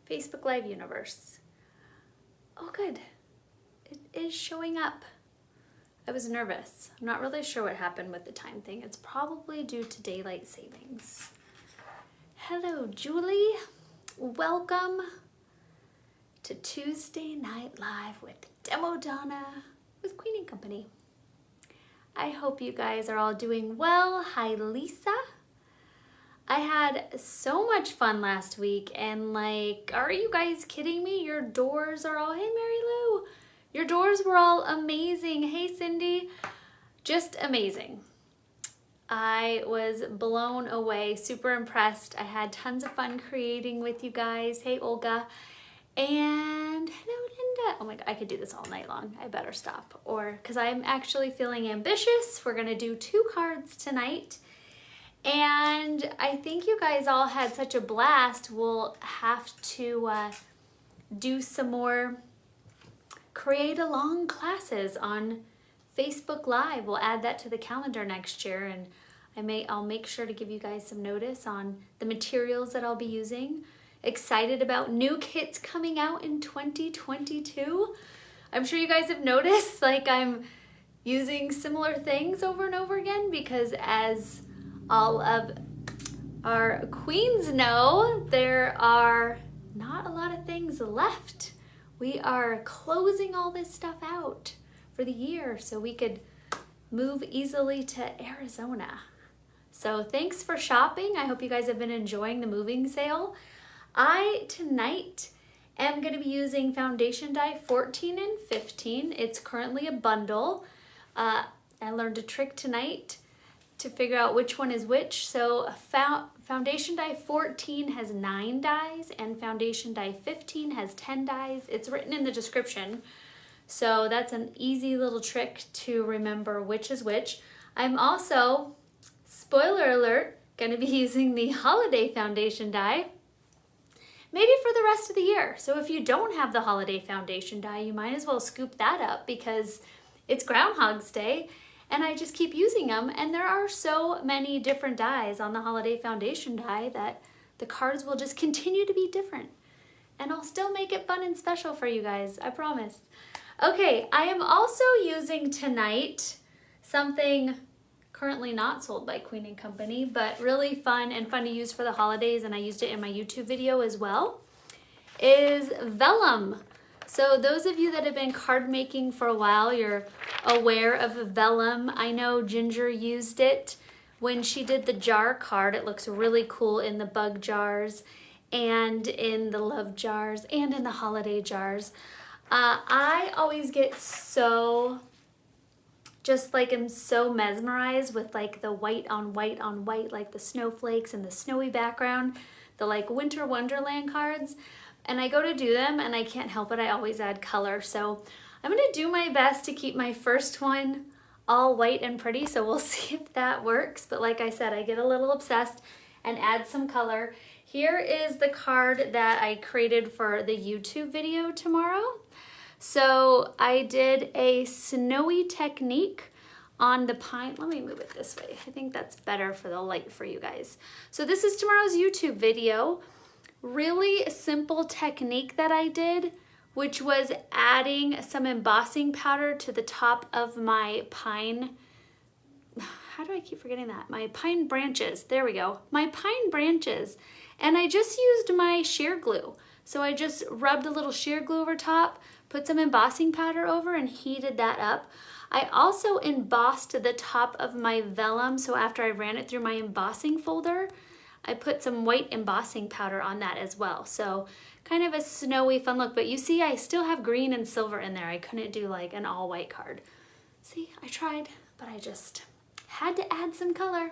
Facebook Live universe. Oh, good. It is showing up. I was nervous. I'm not really sure what happened with the time thing. It's probably due to daylight savings. Hello, Julie. Welcome to Tuesday Night Live with Demo Donna with Queen & Company. I hope you guys are all doing well. Hi, Lisa. I had so much fun last week, and like, are you guys kidding me? Your doors are all, hey, Mary Lou. Your doors were all amazing. Hey, Cindy. Just amazing. I was blown away, super impressed. I had tons of fun creating with you guys. Hey, Olga. And hello, Linda. Oh my God, I could do this all night long. I better stop. Or, because I'm actually feeling ambitious. We're going to do 2 cards tonight. And I think you guys all had such a blast. We'll have to do some more create along classes on Facebook Live. We'll add that to the calendar next year, and I'll make sure to give you guys some notice on the materials that I'll be using. Excited about new kits coming out in 2022. I'm sure you guys have noticed, like, I'm using similar things over and over again because, as all of our queens know, there are not a lot of things left. We are closing all this stuff out for the year so we could move easily to Arizona. So thanks for shopping. I hope you guys have been enjoying the moving sale. I tonight am going to be using foundation die 14 and 15. It's currently a bundle. I learned a trick tonight to figure out which one is which. So foundation die 14 has 9 dies and foundation die 15 has 10 dies. It's written in the description. So that's an easy little trick to remember which is which. I'm also, spoiler alert, going to be using the holiday foundation die maybe for the rest of the year. So if you don't have the holiday foundation die, you might as well scoop that up because it's Groundhog's Day. And I just keep using them, and there are so many different dies on the holiday foundation die that the cards will just continue to be different. And I'll still make it fun and special for you guys, I promise. Okay, I am also using tonight something currently not sold by Queen & Company, but really fun and fun to use for the holidays, and I used it in my YouTube video as well, is vellum. So those of you that have been card making for a while, you're aware of vellum. I know Ginger used it when she did the jar card. It looks really cool in the bug jars and in the love jars and in the holiday jars. I always get so, just like, I'm so mesmerized with like the white on white on white, like the snowflakes and the snowy background, the like Winter Wonderland cards. And I go to do them and I can't help it, I always add color. So I'm gonna do my best to keep my first one all white and pretty, so we'll see if that works. But like I said, I get a little obsessed and add some color. Here is the card that I created for the YouTube video tomorrow. So I did a snowy technique on the pine. Let me move it this way. I think that's better for the light for you guys. So this is tomorrow's YouTube video. Really simple technique that I did, which was adding some embossing powder to the top of my pine, how do I keep forgetting that? My pine branches, there we go, my pine branches. And I just used my sheer glue. So I just rubbed a little sheer glue over top, put some embossing powder over and heated that up. I also embossed the top of my vellum, so after I ran it through my embossing folder, I put some white embossing powder on that as well. So kind of a snowy fun look, but you see I still have green and silver in there. I couldn't do like an all white card. See, I tried, but I just had to add some color.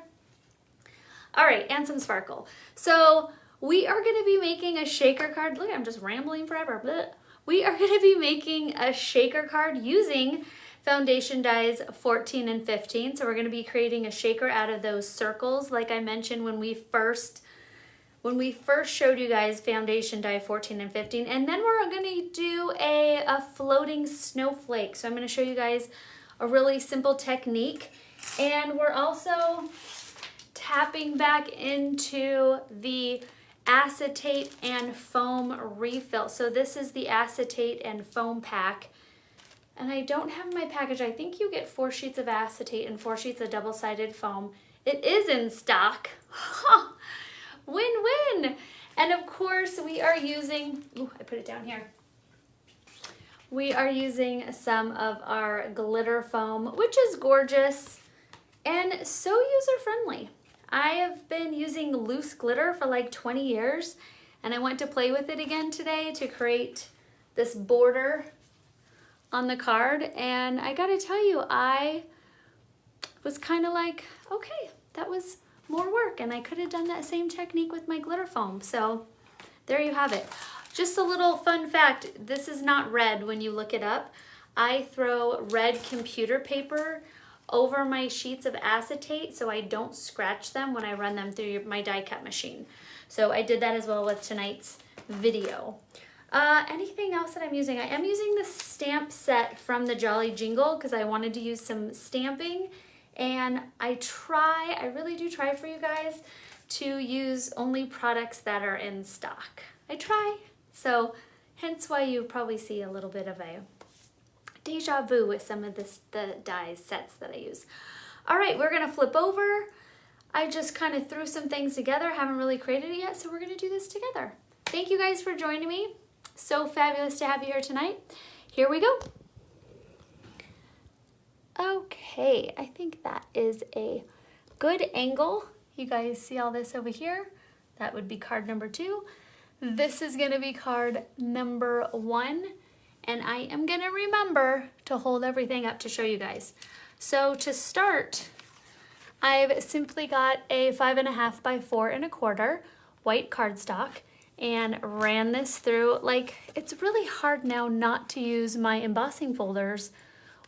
All right, and some sparkle. So we are gonna be making a shaker card. Look, I'm just rambling forever. Blech. We are gonna be making a shaker card using foundation dies 14 and 15. So we're gonna be creating a shaker out of those circles like I mentioned when we first showed you guys foundation die 14 and 15. And then we're gonna do a floating snowflake. So I'm gonna show you guys a really simple technique. And we're also tapping back into the acetate and foam refill. So this is the acetate and foam pack. And I don't have my package. I think you get 4 sheets of acetate and 4 sheets of double-sided foam. It is in stock. Win-win. And of course we are using, ooh, I put it down here. We are using some of our glitter foam, which is gorgeous and so user-friendly. I have been using loose glitter for like 20 years, and I went to play with it again today to create this border on the card, and I gotta tell you, I was kind of like, okay, that was more work, and I could have done that same technique with my glitter foam. So there you have it. Just a little fun fact, this is not red when you look it up. I throw red computer paper over my sheets of acetate so I don't scratch them when I run them through my die cut machine. So I did that as well with tonight's video. Anything else that I'm using? I am using the stamp set from the Jolly Jingle because I wanted to use some stamping, and I really do try for you guys to use only products that are in stock. I try. So hence why you probably see a little bit of a deja vu with some of the dies sets that I use. All right, we're gonna flip over. I just kind of threw some things together. Haven't really created it yet, so we're gonna do this together. Thank you guys for joining me. So fabulous to have you here tonight. Here we go. Okay, I think that is a good angle. You guys see all this over here? That would be card number 2. This is gonna be card number 1. And I am gonna remember to hold everything up to show you guys. So to start, I've simply got a 5.5 by 4 1/4 white cardstock and ran this through. Like, it's really hard now not to use my embossing folders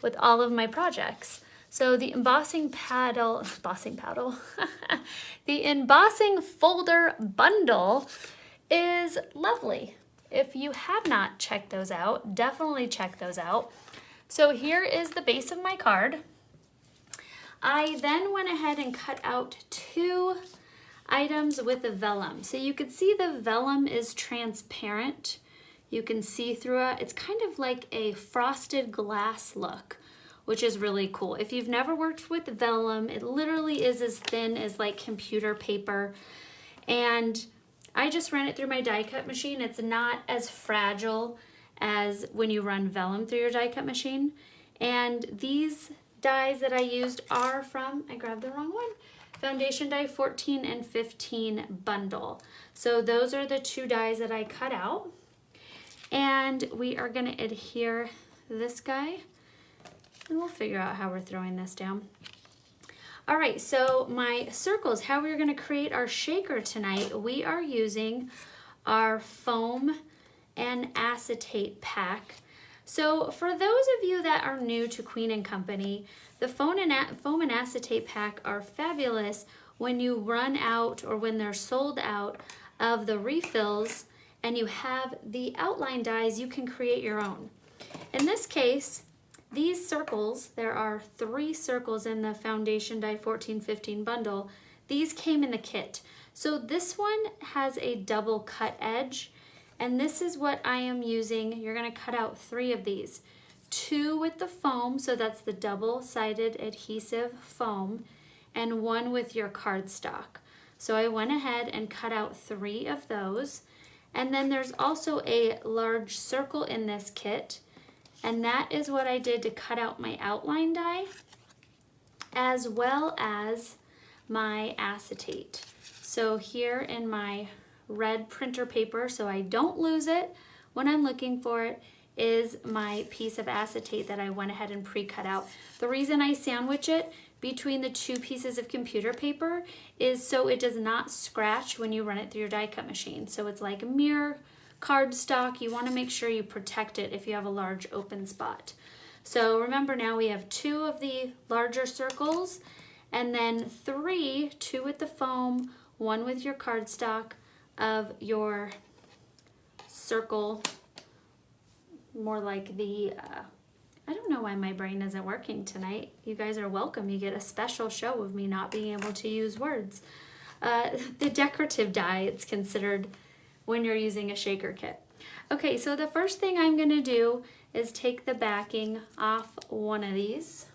with all of my projects. So the embossing the embossing folder bundle is lovely. If you have not checked those out, definitely check those out. So here is the base of my card. I then went ahead and cut out 2 items with the vellum. So you can see the vellum is transparent. You can see through it. It's kind of like a frosted glass look, which is really cool. If you've never worked with vellum, it literally is as thin as like computer paper. And I just ran it through my die cut machine. It's not as fragile as when you run vellum through your die cut machine. And these dies that I used are from, I grabbed the wrong one, Foundation Die 14 and 15 bundle. So those are the 2 dies that I cut out. And we are gonna adhere this guy, and we'll figure out how we're throwing this down. All right, so my circles, how we're gonna create our shaker tonight, we are using our foam and acetate pack. So for those of you that are new to Queen & Company, the foam and acetate pack are fabulous when you run out or when they're sold out of the refills and you have the outline dies, you can create your own. In this case, these circles, there are 3 circles in the Foundation Die 14-15 bundle. These came in the kit. So this one has a double cut edge, and this is what I am using. You're gonna cut out 3 of these. 2 with the foam, so that's the double-sided adhesive foam, and 1 with your cardstock. So I went ahead and cut out 3 of those. And then there's also a large circle in this kit, and that is what I did to cut out my outline die, as well as my acetate. So here in my red printer paper, so I don't lose it when I'm looking for it, is my piece of acetate that I went ahead and pre-cut out. The reason I sandwich it between the 2 pieces of computer paper is so it does not scratch when you run it through your die cut machine. So it's like a mirror cardstock. You want to make sure you protect it if you have a large open spot. So remember, now we have 2 of the larger circles, and then 3, 2 with the foam, 1 with your cardstock of your circle, more like the I don't know why my brain isn't working tonight. You guys are welcome. You get a special show of me not being able to use words. the decorative die it's considered when you're using a shaker kit. Okay, so the first thing I'm going to do is take the backing off one of these,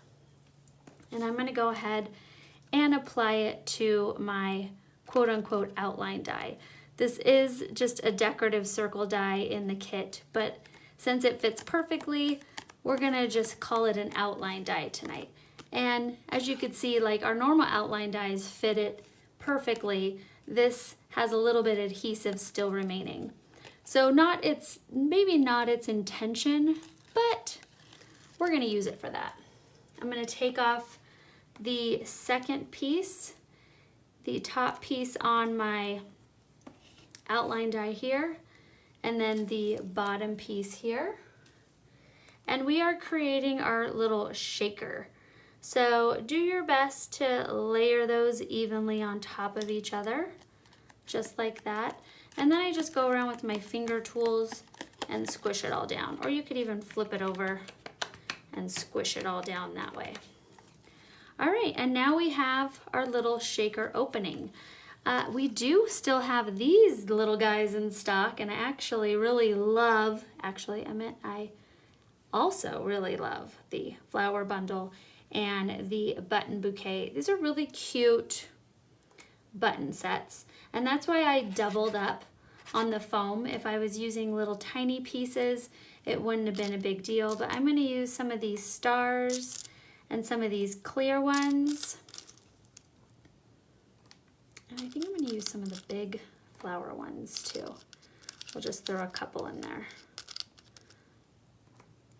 and I'm going to go ahead and apply it to my quote-unquote outline die. This is just a decorative circle die in the kit, but since it fits perfectly, we're going to just call it an outline die tonight. And as you can see, like our normal outline dies fit it perfectly. This has a little bit of adhesive still remaining. So maybe not its intention, but we're going to use it for that. I'm going to take off the second piece, the top piece on my outline die here, and then the bottom piece here. And we are creating our little shaker. So do your best to layer those evenly on top of each other, just like that. And then I just go around with my finger tools and squish it all down. Or you could even flip it over and squish it all down that way. All right, and now we have our little shaker opening. We do still have these little guys in stock, and I actually really love, I also really love the flower bundle and the button bouquet. These are really cute button sets, and that's why I doubled up on the foam. If I was using little tiny pieces, it wouldn't have been a big deal, but I'm going to use some of these stars and some of these clear ones, and I think I'm going to use some of the big flower ones too. We'll just throw a couple in there.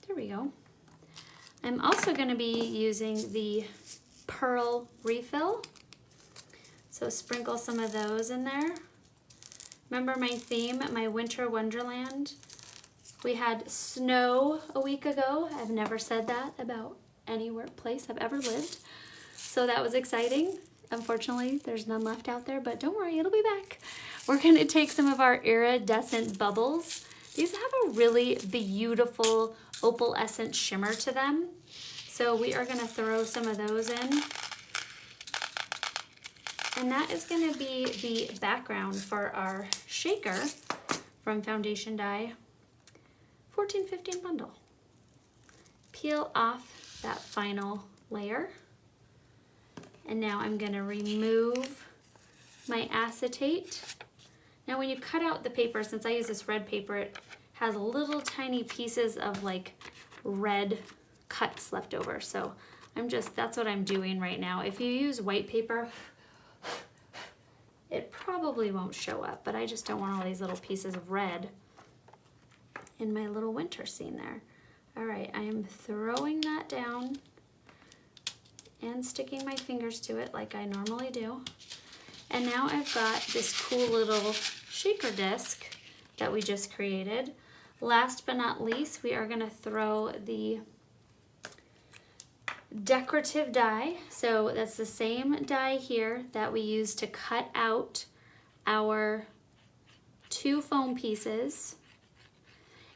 There we go. I'm also going to be using the pearl refill. So sprinkle some of those in there. Remember my theme at my Winter Wonderland? We had snow a week ago. I've never said that about any workplace I've ever lived. So that was exciting. Unfortunately, there's none left out there, but don't worry, it'll be back. We're going to take some of our iridescent bubbles. These have a really beautiful opalescent shimmer to them. So we are going to throw some of those in. And that is going to be the background for our shaker from Foundation Die 1415 bundle. Peel off that final layer. And now I'm going to remove my acetate. Now when you cut out the paper, since I use this red paper, it has little tiny pieces of like red cuts left over. So that's what I'm doing right now. If you use white paper, it probably won't show up, but I just don't want all these little pieces of red in my little winter scene there. All right, I am throwing that down and sticking my fingers to it like I normally do. And now I've got this cool little shaker disc that we just created. Last but not least, we are gonna throw the decorative die. So that's the same die here that we used to cut out our 2 foam pieces.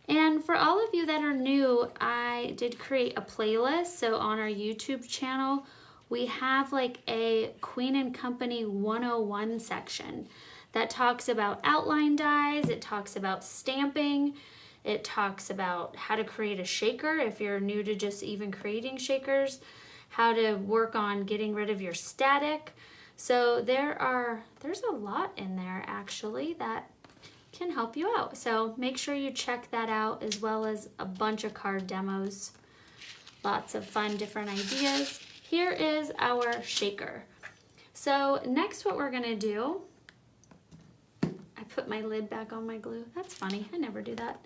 And for all of you that are new, I did create a playlist. So on our YouTube channel, we have like a Queen & Company 101 section that talks about outline dies, it talks about stamping, it talks about how to create a shaker if you're new to just even creating shakers, how to work on getting rid of your static. So there's a lot in there actually that can help you out. So make sure you check that out, as well as a bunch of card demos. Lots of fun different ideas. Here is our shaker. So next what we're gonna do, I put my lid back on my glue. That's funny, I never do that.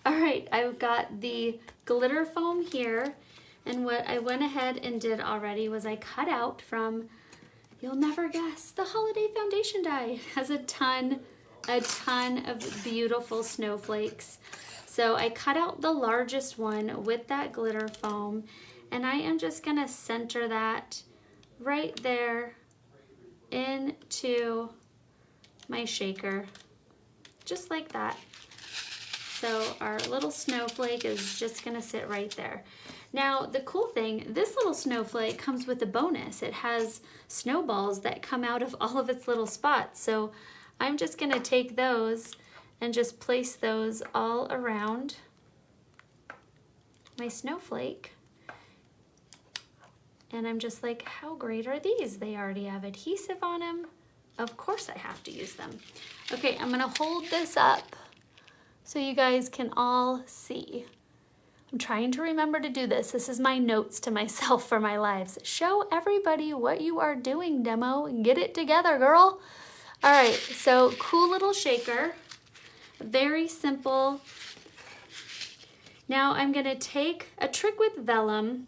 All right, I've got the glitter foam here, and what I went ahead and did already was I cut out from, you'll never guess, the Holiday Foundation die. It has a ton of beautiful snowflakes. So I cut out the largest one with that glitter foam, and I am just gonna center that right there into my shaker, just like that. So our little snowflake is just gonna sit right there. Now, the cool thing, this little snowflake comes with a bonus. It has snowballs that come out of all of its little spots. So I'm just gonna take those and just place those all around my snowflake. And I'm just like, how great are these? They already have adhesive on them. Of course I have to use them. Okay, I'm gonna hold this up so you guys can all see. I'm trying to remember to do this. This is my notes to myself for my lives. Show everybody what you are doing, Demo. Get it together, girl. All right, so cool little shaker. Very simple. Now I'm gonna take a trick with vellum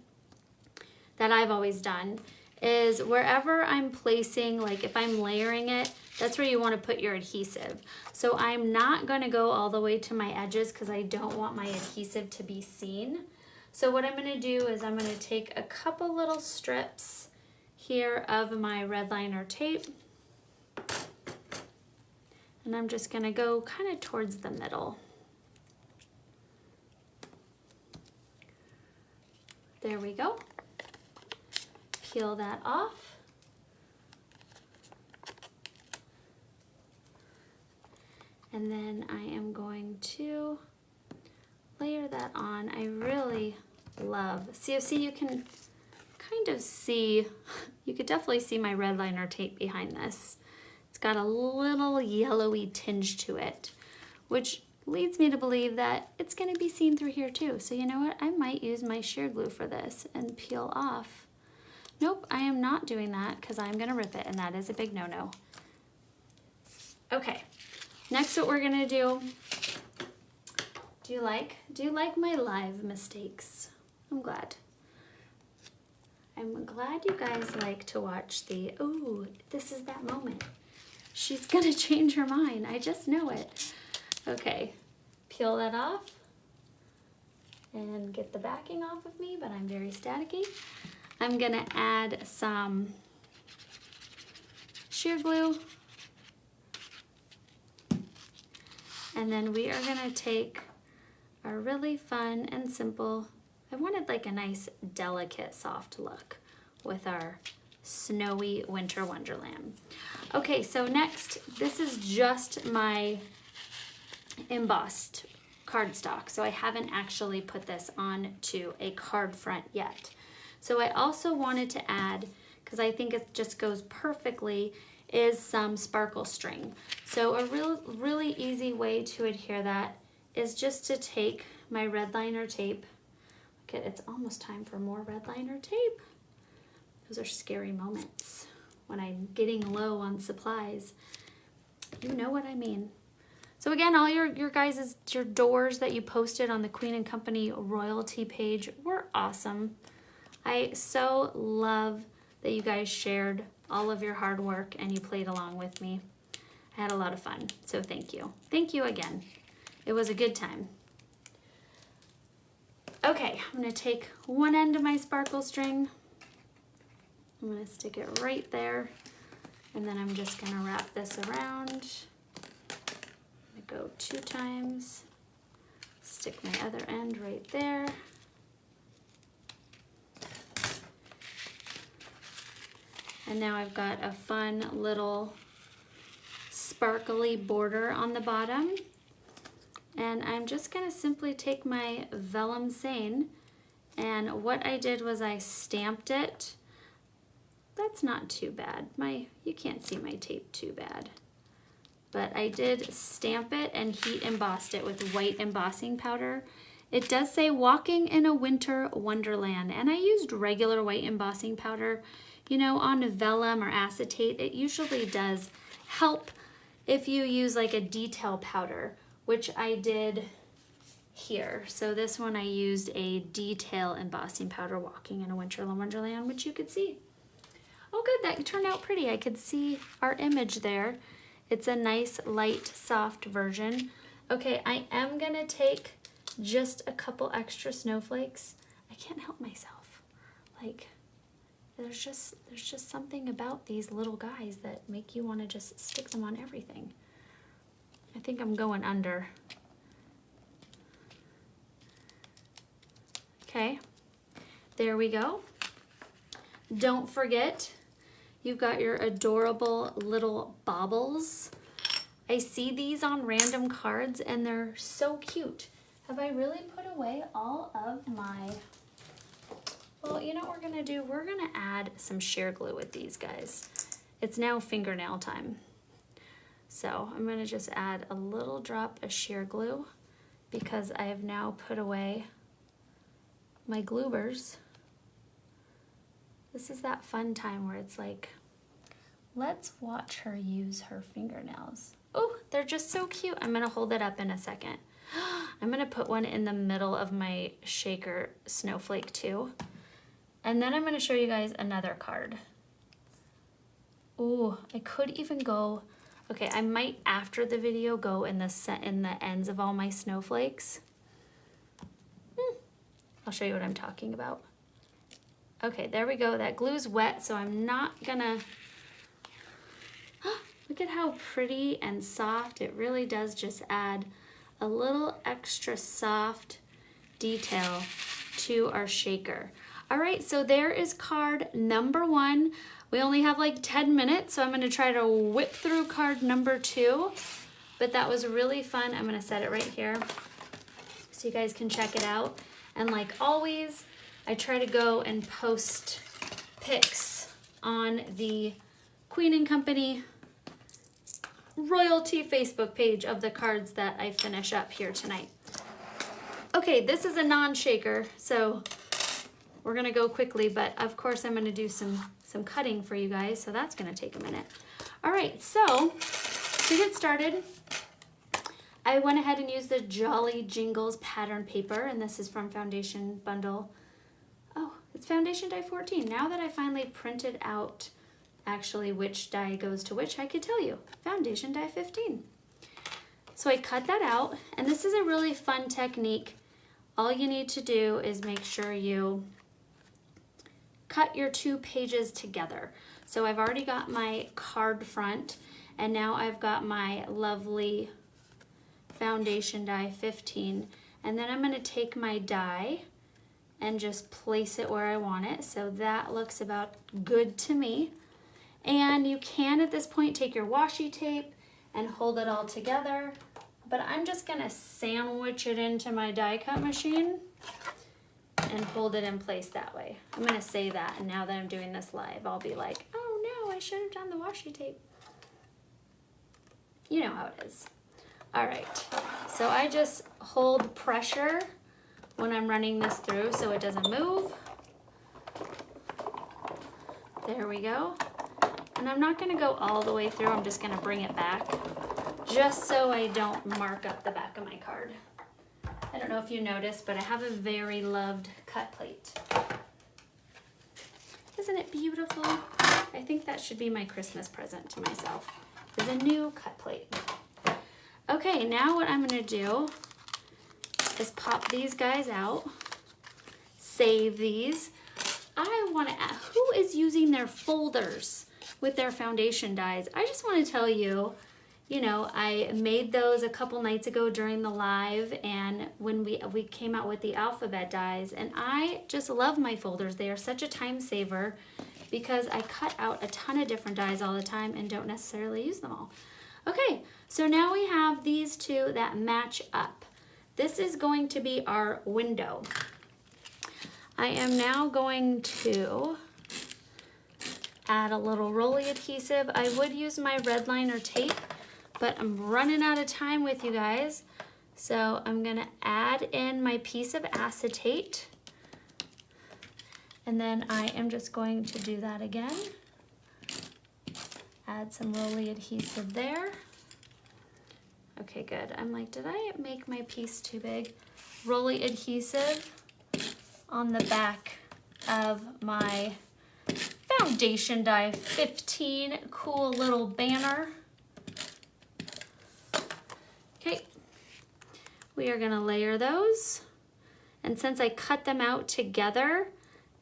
that I've always done is wherever I'm placing, like if I'm layering it, that's where you want to put your adhesive. So I'm not going to go all the way to my edges because I don't want my adhesive to be seen. So what I'm going to do is I'm going to take a couple little strips here of my red liner tape, and I'm just going to go kind of towards the middle. There we go. Peel that off. And then I am going to layer that on. I really love, see, you can kind of see, you could definitely see my red liner tape behind this. It's got a little yellowy tinge to it, which leads me to believe that it's going to be seen through here too. So you know what? I might use my shear glue for this and peel off. Nope, I am not doing that because I'm going to rip it, and that is a big no-no. Okay, next what we're going to do you like my live mistakes? I'm glad you guys like to watch the, oh, this is that moment. She's going to change her mind. I just know it. Okay, peel that off and get the backing off of me, but I'm very staticky. I'm gonna add some shear glue, and then we are gonna take our really fun and simple, I wanted like a nice delicate soft look with our snowy winter wonderland. Okay, so next, this is just my embossed cardstock, so I haven't actually put this on to a card front yet. So I also wanted to add, because I think it just goes perfectly, is some sparkle string. So a really easy way to adhere that is just to take my red liner tape. Okay, it's almost time for more red liner tape. Those are scary moments when I'm getting low on supplies. You know what I mean. So again, all your guys' your doors that you posted on the Queen and Company royalty page were awesome. I so love that you guys shared all of your hard work and you played along with me. I had a lot of fun, so thank you. Thank you again. It was a good time. Okay, I'm gonna take one end of my sparkle string. I'm gonna stick it right there, and then I'm just gonna wrap this around. I'm gonna go 2 times, stick my other end right there. And now I've got a fun little sparkly border on the bottom. And I'm just gonna simply take my vellum seine, and what I did was I stamped it. That's not too bad. You can't see my tape too bad. But I did stamp it and heat embossed it with white embossing powder. It does say walking in a winter wonderland, and I used regular white embossing powder. You know, on vellum or acetate, it usually does help if you use like a detail powder, which I did here. So this one I used a detail embossing powder, walking in a winter wonderland, which you could see. Oh good, that turned out pretty. I could see our image there. It's a nice, light, soft version. Okay, I am gonna take just a couple extra snowflakes. I can't help myself. Like, there's just something about these little guys that make you want to just stick them on everything. I think I'm going under. Okay, There we go. Don't forget, you've got your adorable little baubles. I see these on random cards and they're so cute. Have I really put away all of my, well, you know what we're gonna do? We're gonna add some sheer glue with these guys. It's now fingernail time. So I'm gonna just add a little drop of sheer glue because I have now put away my gloobers. This is that fun time where it's like, let's watch her use her fingernails. Oh, they're just so cute. I'm gonna hold it up in a second. I'm gonna put one in the middle of my shaker snowflake too. And then I'm gonna show you guys another card. Oh, I could even go, okay, I might after the video go in the ends of all my snowflakes. I'll show you what I'm talking about. Okay, there we go. That glue's wet, so I'm not gonna, look at how pretty and soft. It really does just add a little extra soft detail to our shaker. All right, so there is card number 1. We only have like 10 minutes, so I'm gonna try to whip through card number 2, but that was really fun. I'm gonna set it right here so you guys can check it out. And like always, I try to go and post pics on the Queen & Company royalty Facebook page of the cards that I finish up here tonight. Okay, this is a non-shaker, so we're gonna go quickly, but of course I'm gonna do some cutting for you guys, so that's gonna take a minute. All right, so to get started, I went ahead and used the Jolly Jingles pattern paper, and this is from Foundation Bundle. Oh, it's Foundation Die 14. Now that I finally printed out actually which die goes to which, I could tell you, Foundation Die 15. So I cut that out, and this is a really fun technique. All you need to do is make sure you cut your 2 pages together. So I've already got my card front, and now I've got my lovely Foundation Die 15, and then I'm going to take my die and just place it where I want it. So that looks about good to me. And you can at this point take your washi tape and hold it all together, but I'm just going to sandwich it into my die cut machine and hold it in place that way. I'm going to say that, and now that I'm doing this live, I'll be like, oh no, I should have done the washi tape. You know how it is. All right, so I just hold pressure when I'm running this through so it doesn't move. There we go. And I'm not gonna go all the way through, I'm just gonna bring it back just so I don't mark up the back of my card. I don't know if you noticed, but I have a very loved cut plate. Isn't it beautiful? I think that should be my Christmas present to myself, is a new cut plate. Okay, now what I'm gonna do is pop these guys out, save these. I wanna ask, who is using their folders with their foundation dies? I just wanna tell you, you know, I made those a couple nights ago during the live, and when we came out with the alphabet dies, and I just love my folders. They are such a time saver because I cut out a ton of different dies all the time and don't necessarily use them all. Okay, so now we have these 2 that match up. This is going to be our window. I am now going to add a little rolly adhesive. I would use my red liner tape, but I'm running out of time with you guys. So I'm gonna add in my piece of acetate, and then I am just going to do that again. Add some rolly adhesive there. Okay, good. I'm like, did I make my piece too big? Rolly adhesive on the back of my Foundation Die 15 cool little banner. Okay, we are gonna layer those. And since I cut them out together,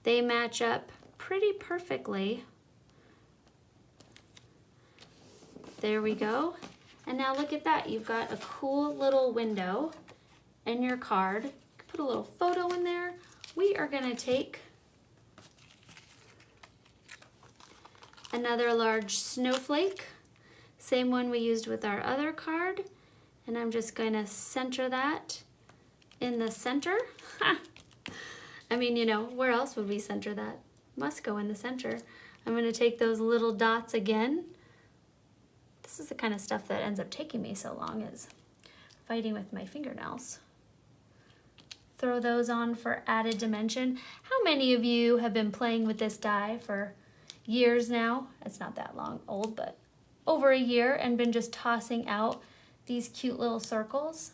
they match up pretty perfectly. There we go. And now look at that. You've got a cool little window in your card. You can put a little photo in there. We are gonna take another large snowflake, same one we used with our other card, and I'm just going to center that in the center. I mean, you know, where else would we center that? Must go in the center. I'm going to take those little dots again. This is the kind of stuff that ends up taking me so long, is fighting with my fingernails. Throw those on for added dimension. How many of you have been playing with this die for years now? It's not that long old, but over a year, and been just tossing out these cute little circles?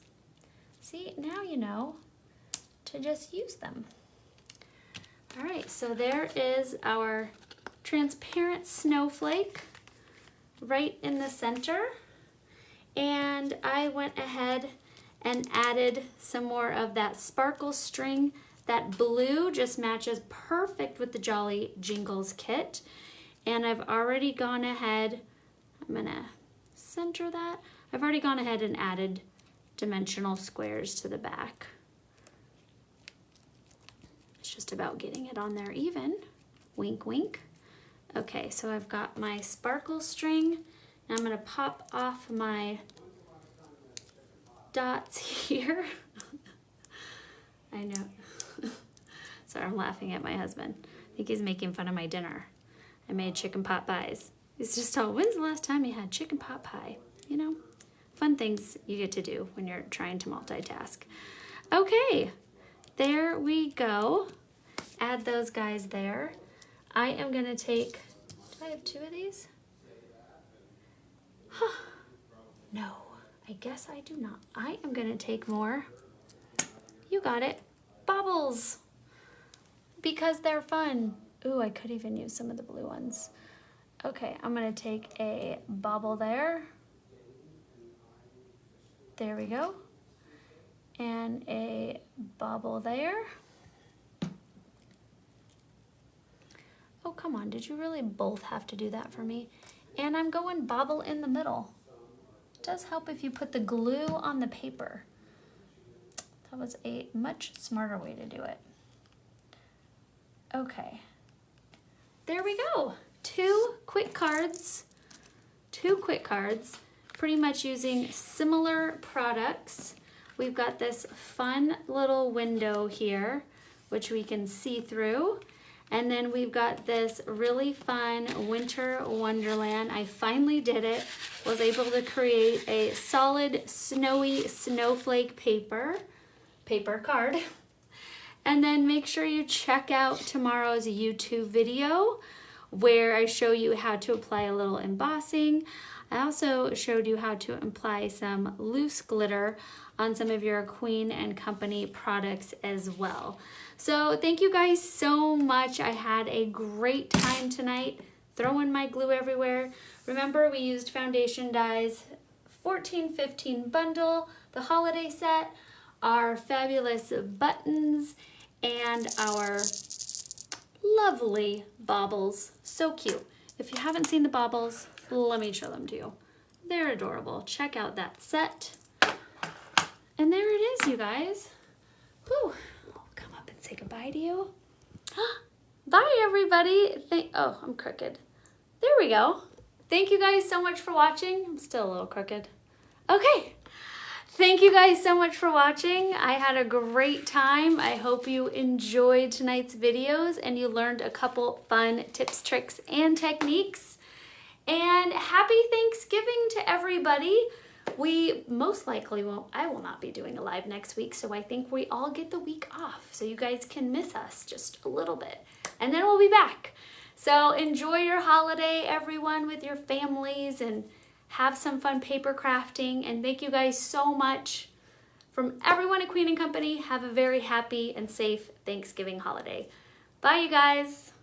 See, now you know to just use them. All right, so there is our transparent snowflake right in the center. And I went ahead and added some more of that sparkle string. That blue just matches perfect with the Jolly Jingles kit. And I've already gone ahead, I'm gonna center that. I've already gone ahead and added dimensional squares to the back. It's just about getting it on there even. Wink, wink. Okay, so I've got my sparkle string, and I'm gonna pop off my dots here. I know. Sorry, I'm laughing at my husband. I think he's making fun of my dinner. I made chicken pot pies. He's just all, when's the last time you had chicken pot pie? You know, fun things you get to do when you're trying to multitask. Okay, there we go. Add those guys there. I am gonna take, do I have two of these? Huh, no, I guess I do not. I am gonna take more, you got it, baubles, because they're fun. Ooh, I could even use some of the blue ones. Okay, I'm gonna take a bauble there. There we go. And a bauble there. Oh, come on, did you really both have to do that for me? And I'm going bauble in the middle. It does help if you put the glue on the paper. That was a much smarter way to do it. Okay, there we go. Two quick cards, pretty much using similar products. We've got this fun little window here, which we can see through. And then we've got this really fun Winter Wonderland. I finally did it. Was able to create a solid snowy snowflake paper card. And then make sure you check out tomorrow's YouTube video where I show you how to apply a little embossing. I also showed you how to apply some loose glitter on some of your Queen and Company products as well. So thank you guys so much. I had a great time tonight throwing my glue everywhere. Remember, we used foundation dies, 14-15 bundle, the holiday set, our fabulous buttons, and our lovely baubles. So cute. If you haven't seen the baubles, let me show them to you. They're adorable. Check out that set. And there it is, you guys. Whew. I'll come up and say goodbye to you. Bye, everybody. Oh, I'm crooked. There we go. Thank you guys so much for watching. I'm still a little crooked. Okay. Thank you guys so much for watching. I had a great time. I hope you enjoyed tonight's videos and you learned a couple fun tips, tricks, and techniques. And happy Thanksgiving to everybody. We most likely won't, I will not be doing a live next week, so I think we all get the week off so you guys can miss us just a little bit. And then we'll be back. So enjoy your holiday, everyone, with your families, and have some fun paper crafting. And thank you guys so much. From everyone at Queen & Company, have a very happy and safe Thanksgiving holiday. Bye, you guys.